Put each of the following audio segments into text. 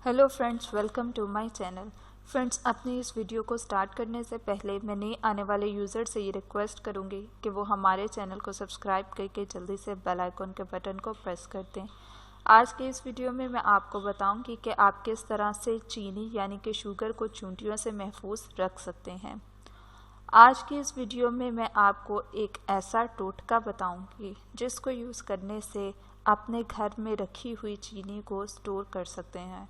Hello friends, welcome to my channel. Friends, अपने इस video को स्टार्ट करने से पहले मैं नए आने वाले यूज़र से ये रिक्वेस्ट करूंगी कि वो हमारे चैनल को सब्सक्राइब करके जल्दी से बेल आइकन के बटन को प्रेस कर दें। आज के इस वीडियो में मैं आपको बताऊंगी कि आप किस तरह से चीनी यानी कि शुगर को चूंटियों से महफूज रख सकते हैं। आज की इस वीडियो में मैं आपको एक ऐसा टोटका बताऊंगी जिसको यूज़ करने से अपने घर में रखी हुई चीनी को स्टोर कर सकते हैं।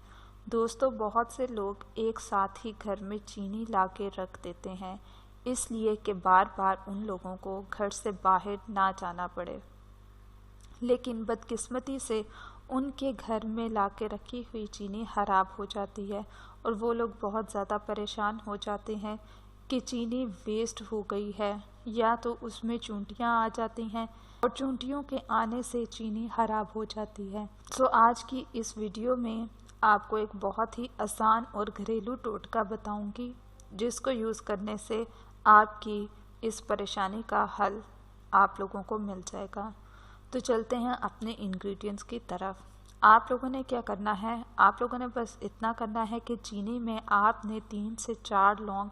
दोस्तों, बहुत से लोग एक साथ ही घर में चीनी ला के रख देते हैं, इसलिए कि बार बार उन लोगों को घर से बाहर ना जाना पड़े। लेकिन बदकिस्मती से उनके घर में ला के रखी हुई चीनी ख़राब हो जाती है और वो लोग बहुत ज़्यादा परेशान हो जाते हैं कि चीनी वेस्ट हो गई है, या तो उसमें चूंटियाँ आ जाती हैं और चूंटियों के आने से चीनी ख़राब हो जाती है। तो आज की इस वीडियो में आपको एक बहुत ही आसान और घरेलू टोटका बताऊंगी जिसको यूज़ करने से आपकी इस परेशानी का हल आप लोगों को मिल जाएगा। तो चलते हैं अपने इंग्रेडिएंट्स की तरफ। आप लोगों ने क्या करना है, आप लोगों ने बस इतना करना है कि चीनी में आपने 3 से 4 लौंग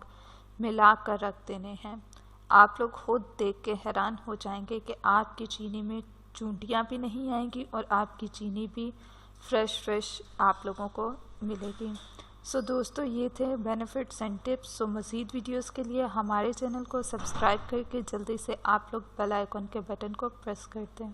मिला कर रख देने हैं। आप लोग खुद देख के हैरान हो जाएंगे कि आपकी चीनी में चूंटियाँ भी नहीं आएंगी और आपकी चीनी भी फ्रेश आप लोगों को मिलेगी। सो दोस्तों, ये थे बेनिफिट्स एंड टिप्स। सो मज़ीद वीडियोस के लिए हमारे चैनल को सब्सक्राइब करके जल्दी से आप लोग बेल आइकन के बटन को प्रेस कर दें।